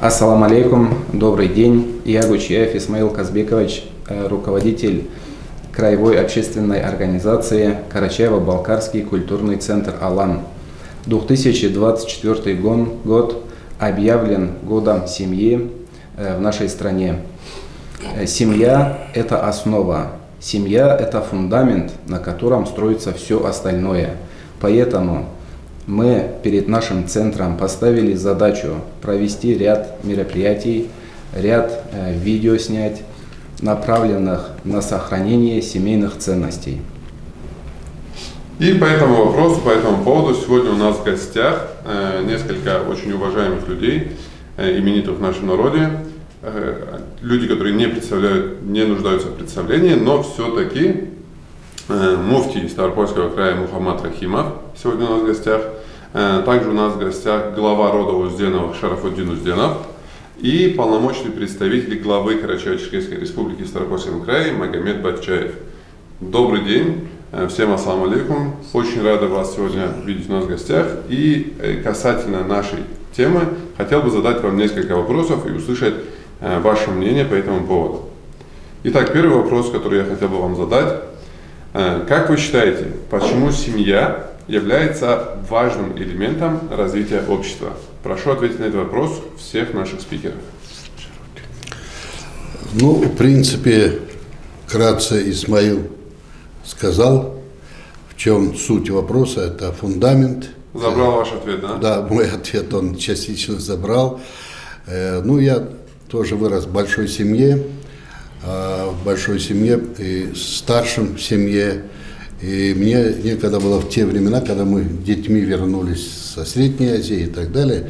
Ассаламу алейкум, добрый день. Я Гучиев Исмаил Казбекович, руководитель краевой общественной организации Карачаево-Балкарский культурный центр «Алан». 2024 год объявлен годом семьи в нашей стране. Семья – это основа, семья – это фундамент, на котором строится все остальное. Поэтому мы перед нашим центром поставили задачу провести ряд мероприятий, ряд видео снять, направленных на сохранение семейных ценностей. И по этому вопросу, по этому поводу сегодня у нас в гостях несколько очень уважаемых людей, именитых в нашем народе, люди, которые не нуждаются в представлении, но все-таки муфтий Ставропольского края Мухаммад Рахимов сегодня у нас в гостях. Также у нас в гостях глава рода Узденовых Шарафуддин Узденов и полномочный представитель главы Карачаево-Черкесской республики в Ставропольском крае Магомед Батчаев. Добрый день, всем ассаламу алейкум. Очень рада вас сегодня видеть у нас в гостях. И касательно нашей темы, хотел бы задать вам несколько вопросов и услышать ваше мнение по этому поводу. Итак, первый вопрос, который я хотел бы вам задать. Как вы считаете, почему семья является важным элементом развития общества? Прошу ответить на этот вопрос всех наших спикеров. В принципе, вкратце Исмаил сказал, в чем суть вопроса. Это фундамент. Забрал ваш ответ, да? Да, мой ответ он частично забрал. Я тоже вырос в большой семье, и старшим в семье. И мне некогда было в те времена, когда мы детьми вернулись со Средней Азии и так далее,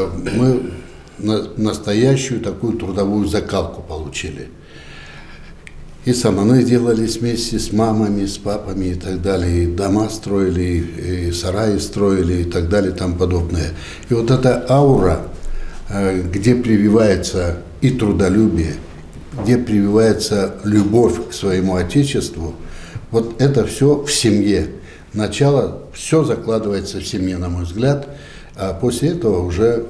мы настоящую такую трудовую закалку получили. И саманы делались вместе с мамами, с папами и так далее, и дома строили, и сараи строили и так далее и тому подобное. И вот эта аура, где прививается и трудолюбие, где прививается любовь к своему отечеству, вот это все в семье. Начало, все закладывается в семье, на мой взгляд, а после этого уже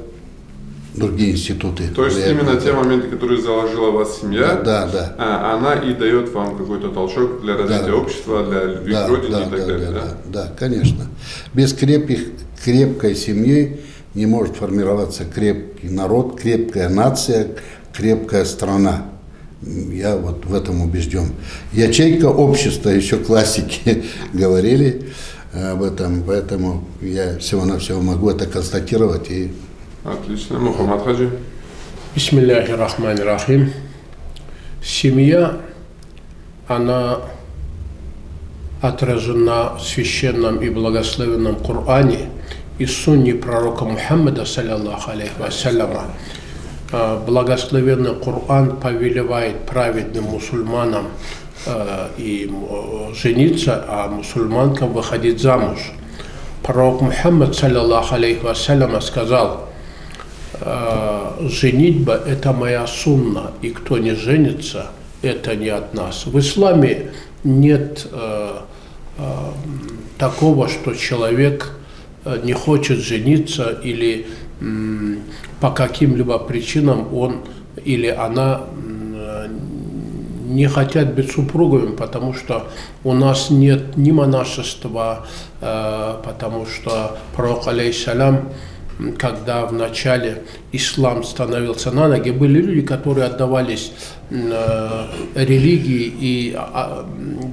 другие институты. То есть именно те моменты, которые заложила вас семья, да. Она и дает вам какой-то толчок для развития общества, для любви к родине и так далее, да? Да, конечно. Без крепкой семьи не может формироваться крепкий народ, крепкая нация, крепкая страна. Я вот в этом убежден. Ячейка общества, еще классики говорили об этом, поэтому я всего-навсего могу это констатировать. Отлично. Мухаммад Хаджи. Бисмилляхи рахмани рахим. Семья, она отражена в священном и благословенном Коране и сунне пророка Мухаммада, саллаллаху алейхи вассаляма. Благословенный Коран повелевает праведным мусульманам и жениться, а мусульманкам выходить замуж. Пророк Мухаммад, саллаллаху алейхи вассаляма, сказал: женитьба – это моя сунна, и кто не женится, это не от нас. В исламе нет такого, что человек не хочет жениться или по каким-либо причинам он или она не хотят быть супругами, потому что у нас нет ни монашества, потому что пророк, алейхиссалям, когда в начале ислам становился на ноги, были люди, которые отдавались религии и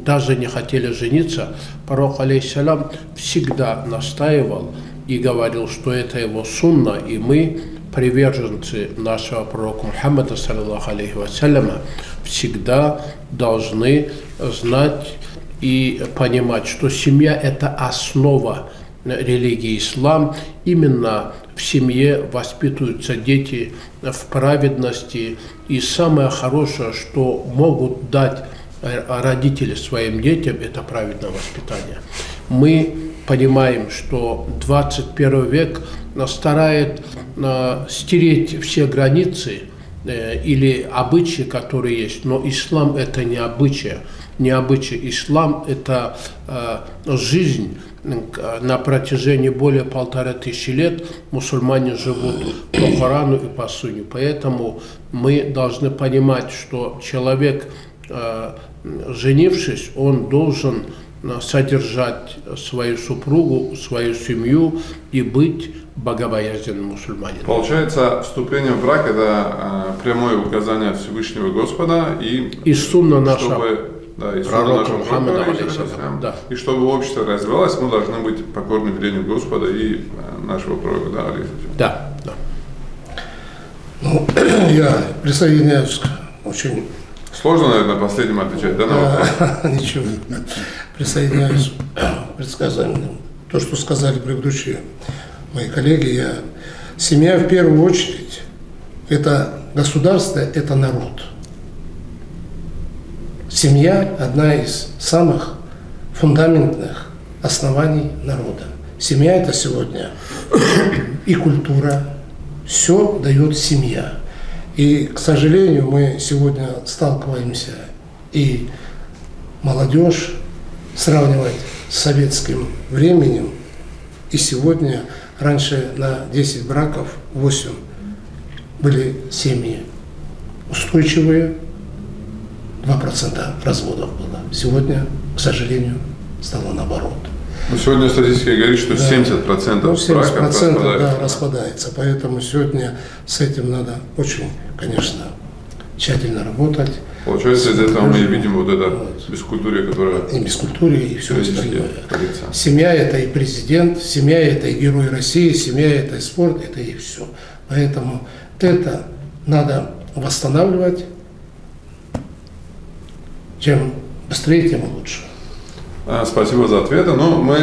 даже не хотели жениться. Пророк, алейхиссалям, всегда настаивал и говорил, что это его сунна, и мы, приверженцы нашего пророка Мухаммада, саллаллаху алейхи вассаляма, всегда должны знать и понимать, что семья – это основа религии ислам. Именно в семье воспитываются дети в праведности, и самое хорошее, что могут дать родители своим детям, это праведное воспитание. Мы понимаем, что 21 век старает стереть все границы или обычаи, которые есть, но ислам – это не обычаи. не обычай. Ислам – это жизнь. На протяжении более 1500 лет мусульмане живут по Корану и по Сунне. Поэтому мы должны понимать, что человек, женившись, он должен содержать свою супругу, свою семью и быть богобоязненным мусульманином. Получается, вступление в брак – это прямое указание от Всевышнего Господа и сунна наша. чтобы, да, и сунна Пророка нашего Мухаммада, пророка, алейхиссалям, да. и чтобы общество развивалось, мы должны быть покорны велению Господа и нашего пророка, да, алейхиссалям. Да, да. Ну, я присоединяюсь к очень... Сложно, наверное, последним отвечать, да, на вопрос? Ничего. Присоединяюсь к предсказаниям. То, что сказали предыдущие мои коллеги, семья в первую очередь – это государство, это народ. Семья – одна из самых фундаментных оснований народа. Семья – это сегодня и культура, все дает семья. И, к сожалению, мы сегодня сталкиваемся, и молодежь сравнивать с советским временем, и сегодня раньше на 10 браков 8 были семьи устойчивые, 2% разводов было. Сегодня, к сожалению, стало наоборот. Но сегодня статистика говорит, что 70% Ну, 70% браков распадается. да, распадается. Поэтому сегодня с этим надо очень, конечно, тщательно работать. Получается, из этого мы и видим вот это бескультурие, которое И бескультуре, и все везде остальное. творится. Семья – это и президент, семья – это и герой России, семья – это и спорт, это и все. Поэтому это надо восстанавливать. Чем быстрее, тем лучше. Спасибо за ответы. Ну, мы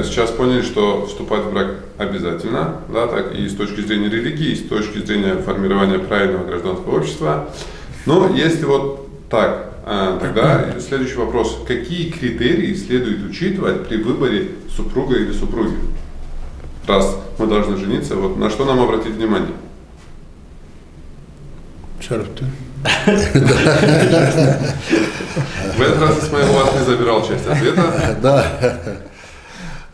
сейчас поняли, что вступать в брак обязательно, да, так и с точки зрения религии, и с точки зрения формирования правильного гражданского общества. Но если вот так, тогда следующий вопрос. Какие критерии следует учитывать при выборе супруга или супруги? Раз мы должны жениться, вот на что нам обратить внимание? Черт. В этот раз Исмаил вас не забирал часть ответа. Да.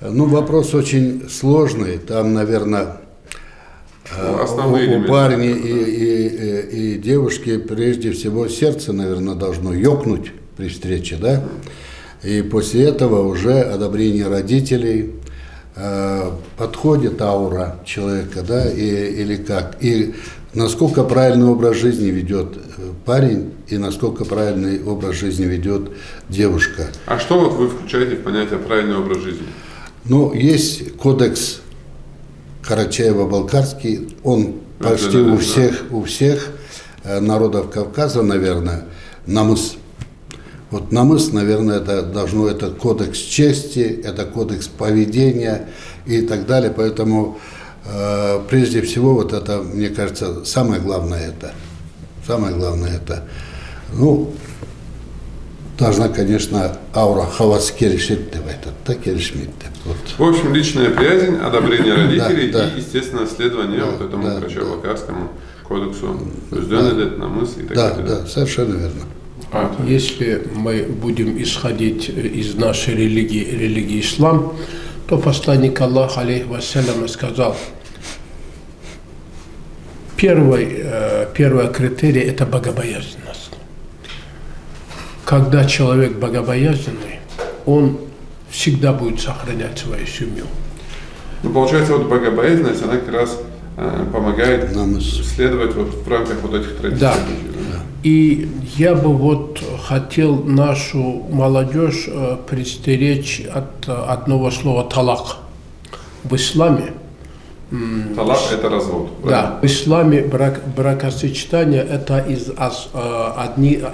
Ну, вопрос очень сложный. Там, наверное, Основные у элементы. парня и девушки прежде всего сердце, наверное, должно ёкнуть при встрече, да? И после этого уже одобрение родителей, подходит аура человека, да, или как. И насколько правильный образ жизни ведет парень и насколько правильный образ жизни ведет девушка. А что вот вы включаете в понятие правильный образ жизни? Ну, есть кодекс Карачаева-Балкарский, он почти да, у всех народов Кавказа, наверное, намыс. Вот намыс, наверное, это кодекс чести, это кодекс поведения и так далее. Поэтому прежде всего вот это, мне кажется, самое главное это. Ну, должна, конечно, аура хаваскеришитте в этот, так и решмитте. Вот. В общем, личная приязнь, одобрение родителей Да. и, естественно, следование Да, вот этому да, Карачаево-Балкарскому кодексу. Рожденный намыс и так Да, далее. да, совершенно верно. Если мы будем исходить из нашей религии ислам, то посланник Аллаха, алейхи вассалям, сказал, первый критерий – это богобоязненность. Когда человек богобоязненный, он всегда будет сохранять свою семью. Ну, получается, вот богобоязненность, она как раз помогает Намыс. следовать вот в рамках вот этих традиций. Да. И я бы вот хотел нашу молодежь предостеречь от одного слова «талак». В исламе, Талак – это развод. да, в исламе бракосочетание – это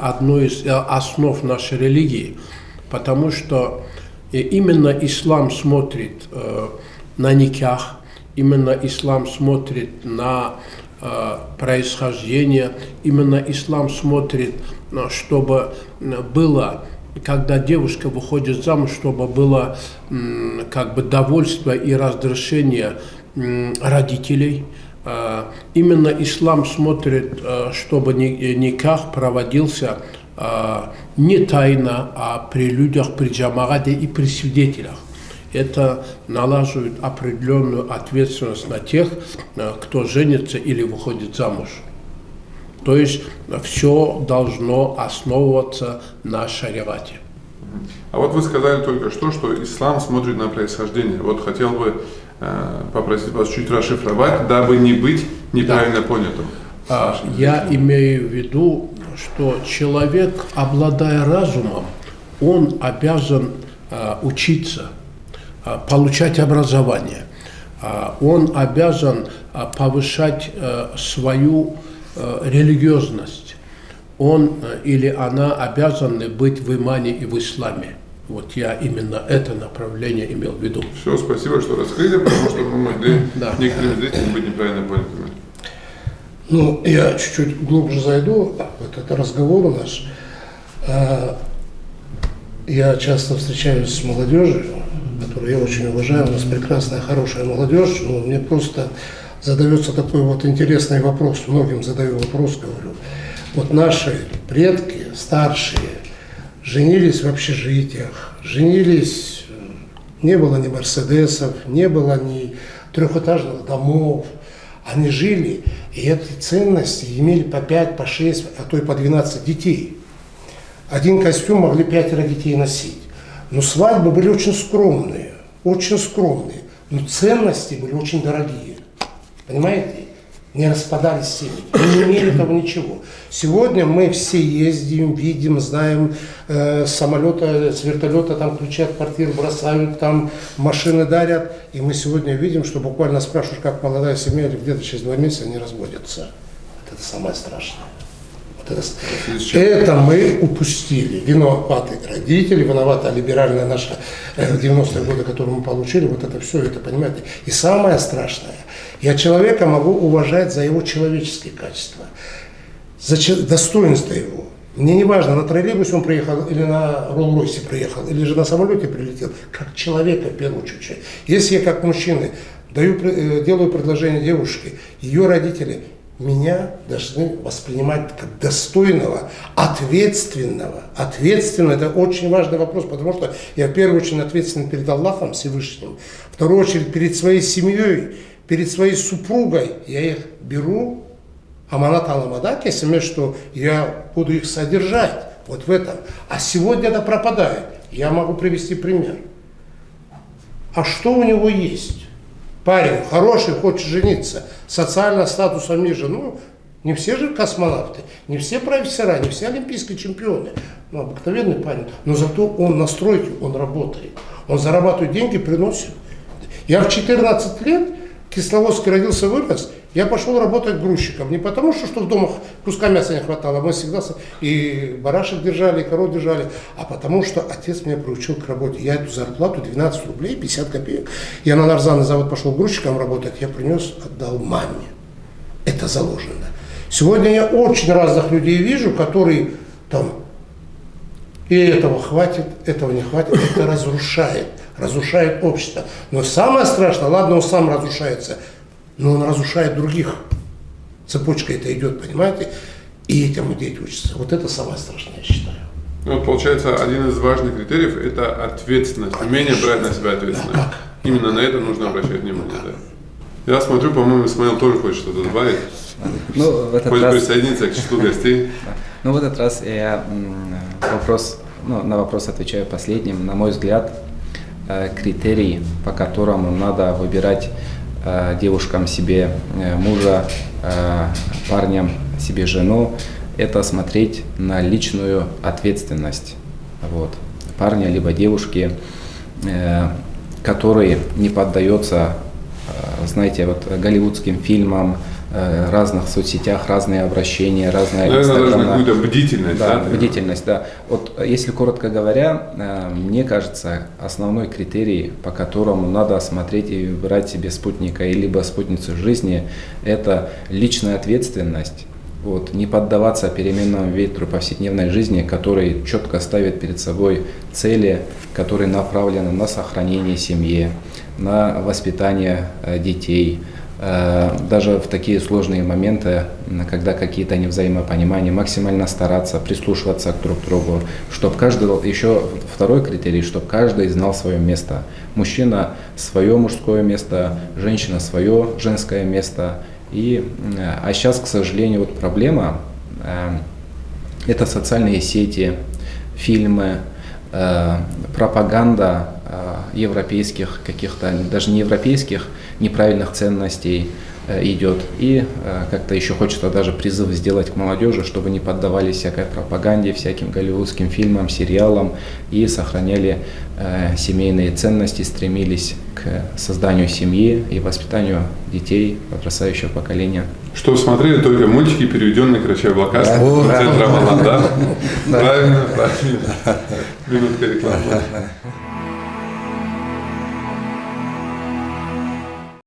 одно из основ нашей религии, потому что именно ислам смотрит на никах, именно ислам смотрит на происхождение, именно ислам смотрит, чтобы было, когда девушка выходит замуж, чтобы было как бы довольство и разрешение родителей. Именно ислам смотрит, чтобы никах проводился не тайно, а при людях, при джамааде и при свидетелях. Это налаживает определенную ответственность на тех, кто женится или выходит замуж. То есть все должно основываться на шариате. А вот вы сказали только что ислам смотрит на происхождение. Вот хотел бы попросить вас чуть расшифровать, дабы не быть неправильно понятым. Я имею в виду, что человек, обладая разумом, он обязан учиться, получать образование. Он обязан повышать свою религиозность. Он или она обязаны быть в имане и в исламе. Вот я именно это направление имел в виду. Все, спасибо, что раскрыли, потому что мы могли некоторыми зрителями быть неправильно понятыми. Ну, я чуть-чуть глубже зайду в этот разговор наш. Я часто встречаюсь с молодежью, которую я очень уважаю. У нас прекрасная, хорошая молодежь, но мне просто задается такой вот интересный вопрос. Многим задаю вопрос, говорю. Вот наши предки, старшие, женились в общежитиях, женились, не было ни мерседесов, не было ни трехэтажных домов. Они жили, и эти ценности имели по 5, по 6, а то и по 12 детей. Один костюм могли 5 детей носить. Но свадьбы были очень скромные, но ценности были очень дорогие. Понимаете? Не распадались семьи, не имели того ничего. Сегодня мы все ездим, видим, знаем, с самолета, с вертолета там ключи от квартир бросают, там машины дарят. И мы сегодня видим, что буквально спрашиваешь, как молодая семья, или где-то через 2 месяца они разводятся. Вот это самое страшное. Это мы упустили. Виноваты родители, виновата либеральная наша 90-е годы, которую мы получили, вот это все, это, понимаете. И самое страшное, я человека могу уважать за его человеческие качества, за достоинство его. Мне не важно, на троллейбусе он приехал, или на Роллс-Ройсе приехал, или же на самолете прилетел, как человека в первую очередь. Если я как мужчина делаю предложение девушке, ее родители меня должны воспринимать как достойного, ответственного. Ответственного – это очень важный вопрос, потому что я в первую очередь ответственен перед Аллахом Всевышним, в вторую очередь перед своей семьей, перед своей супругой. Я их беру, аманат аламадак, если что я буду их содержать вот в этом. А сегодня это пропадает. Я могу привести пример. А что у него есть? Парень хороший, хочет жениться, социального статуса ниже. Ну, не все же космонавты, не все профессора, не все олимпийские чемпионы. Ну, обыкновенный парень. Но зато он на стройке, он работает. Он зарабатывает деньги, приносит. Я в 14 лет, в Кисловодске родился, вырос, я пошел работать грузчиком. Не потому, что в домах куска мяса не хватало, мы всегда и барашек держали, и коров держали, а потому что отец меня приучил к работе. Я эту зарплату 12 рублей, 50 копеек. Я на нарзанный завод пошел грузчиком работать, я принес, отдал маме. Это заложено. Сегодня я очень разных людей вижу, которые там, и этого хватит, этого не хватит, это разрушает общество. Но самое страшное, ладно, он сам разрушается, но он разрушает других. Цепочка это идет, понимаете? И этому дети учатся. Вот это самое страшное, я считаю. Ну, получается, один из важных критериев – это ответственность, умение брать на себя ответственность. Именно на это нужно обращать внимание. Да. Я смотрю, по-моему, Исмаил тоже хочет что-то добавить. Ну, в этот хочет раз... присоединиться к числу гостей. Ну, в этот раз я на вопрос отвечаю последним. На мой взгляд, критерий, по которому надо выбирать девушкам себе мужа, парням себе жену, это смотреть на личную ответственность. Вот. Парня либо девушки, который не поддается, знаете, вот голливудским фильмам, разных соцсетях, разные обращения, разные Наверное, должна какую-то бдительность. Да, бдительность, да. Вот если коротко говоря, мне кажется, основной критерий, по которому надо смотреть и выбирать себе спутника и либо спутницу жизни, это личная ответственность. Вот, не поддаваться переменному ветру повседневной жизни, который четко ставит перед собой цели, которые направлены на сохранение семьи, на воспитание детей, даже в такие сложные моменты, когда какие-то невзаимопонимания, максимально стараться прислушиваться друг к другу, чтобы каждый, еще второй критерий, чтобы каждый знал свое место. Мужчина свое мужское место, женщина свое женское место. А сейчас, к сожалению, вот проблема это социальные сети, фильмы, пропаганда европейских каких-то, даже не европейских, неправильных ценностей идет. И как-то еще хочется даже призыв сделать к молодежи, чтобы не поддавались всякой пропаганде, всяким голливудским фильмам, сериалам и сохраняли семейные ценности, стремились к созданию семьи и воспитанию детей, подрастающего поколения. Что смотрели только мультики, переведенные Карачаев Блокаст, центра Маланда. Правильно. Минутка рекламы.